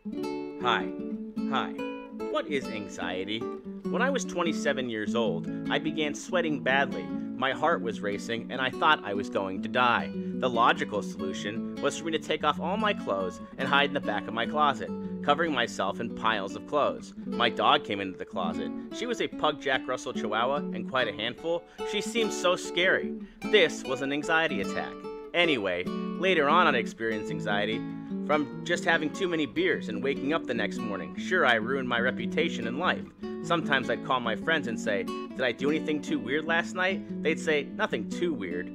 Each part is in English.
Hi. Hi. What is anxiety? When I was 27 years old, I began sweating badly. My heart was racing, and I thought I was going to die. The logical solution was for me to take off all my clothes and hide in the back of my closet, covering myself in piles of clothes. My dog came into the closet. She was a pug Jack Russell Chihuahua and quite a handful. She seemed so scary. This was an anxiety attack. Anyway, later on I experienced anxiety from just having too many beers and waking up the next morning. Sure, I ruined my reputation in life. Sometimes I'd call my friends and say, "Did I do anything too weird last night?" They'd say, "Nothing too weird."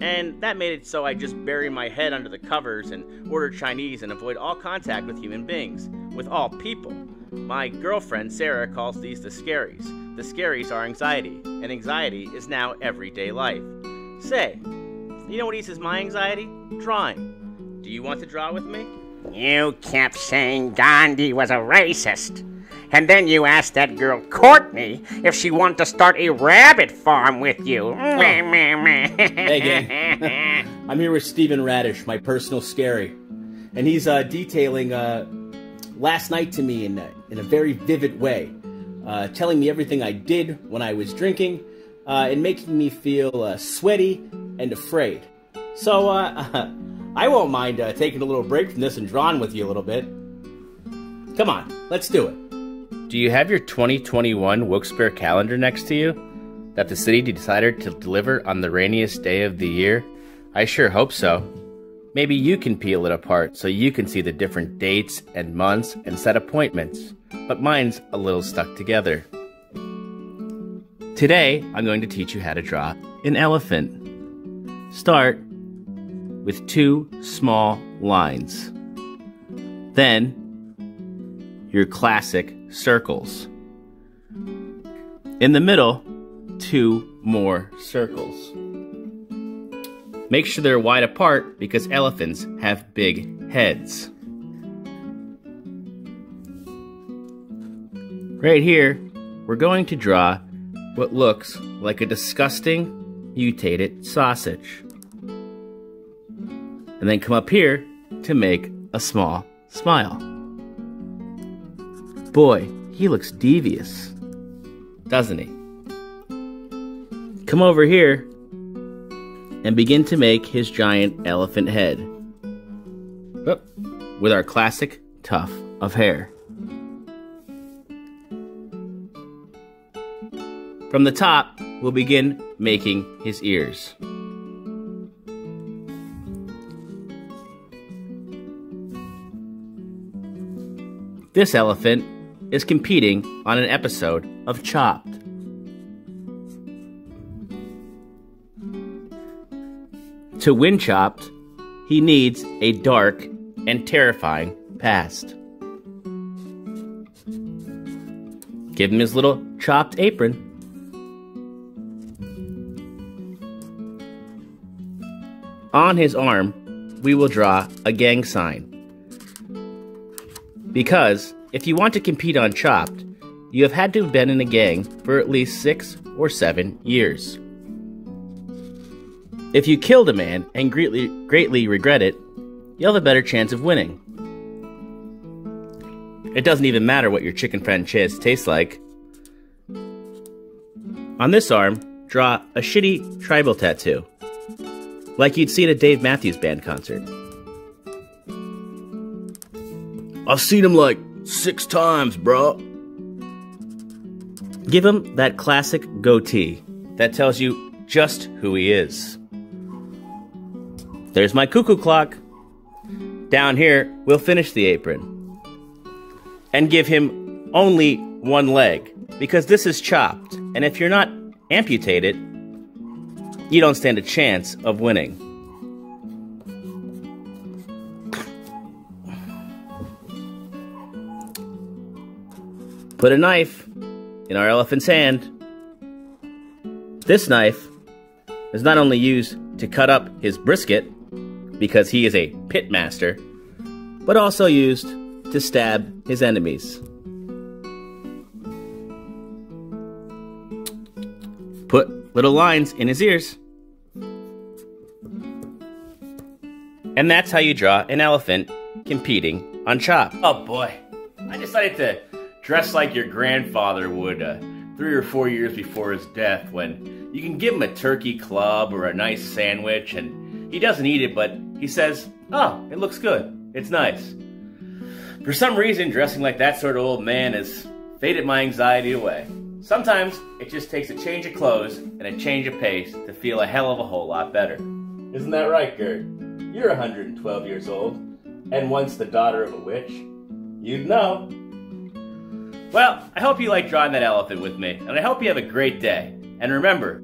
And that made it so I just bury my head under the covers and order Chinese and avoid all contact with human beings, with all people. My girlfriend, Sarah, calls these the scaries. The scaries are anxiety, and anxiety is now everyday life. Say, you know what eases my anxiety? Drawing. Do you want to draw with me? You kept saying Gandhi was a racist. And then you asked that girl Courtney if she wanted to start a rabbit farm with you. Hey, gang. I'm here with Steven Radish, my personal scary. And he's detailing last night to me in a very vivid way. Telling me everything I did when I was drinking and making me feel sweaty and afraid. So I won't mind taking a little break from this and drawing with you a little bit. Come on, let's do it. Do you have your 2021 Wilkes-Barre calendar next to you that the city decided to deliver on the rainiest day of the year? I sure hope so. Maybe you can peel it apart so you can see the different dates and months and set appointments, but mine's a little stuck together. Today, I'm going to teach you how to draw an elephant. Start with 2 small lines. Then, your classic circles. In the middle, 2 more circles. Make sure they're wide apart because elephants have big heads. Right here, we're going to draw what looks like a disgusting, mutated sausage. And then come up here to make a small smile. Boy, he looks devious, doesn't he? Come over here and begin to make his giant elephant head. With our classic tuft of hair. From the top, we'll begin making his ears. This elephant is competing on an episode of Chopped. To win Chopped, he needs a dark and terrifying past. Give him his little chopped apron. On his arm, we will draw a gang sign. Because if you want to compete on Chopped, you have had to have been in a gang for at least 6 or 7 years. If you killed a man and greatly regret it, you'll have a better chance of winning. It doesn't even matter what your chicken franchise tastes like. On this arm, draw a shitty tribal tattoo, like you'd see at a Dave Matthews Band concert. I've seen him like 6 times, bro. Give him that classic goatee that tells you just who he is. There's my cuckoo clock. Down here, we'll finish the apron. And give him only 1 leg, because this is Chopped, and if you're not amputated, you don't stand a chance of winning. Put a knife in our elephant's hand. This knife is not only used to cut up his brisket, because he is a pit master, but also used to stab his enemies. Put little lines in his ears. And that's how you draw an elephant competing on Chopped. Oh boy, I decided to dress like your grandfather would 3 or 4 years before his death, when you can give him a turkey club or a nice sandwich and he doesn't eat it, but he says, "Oh, it looks good. It's nice." For some reason, dressing like that sort of old man has faded my anxiety away. Sometimes it just takes a change of clothes and a change of pace to feel a hell of a whole lot better. Isn't that right, Gert? You're 112 years old, and once the daughter of a witch. You'd know. Well, I hope you like drawing that elephant with me, and I hope you have a great day. And remember,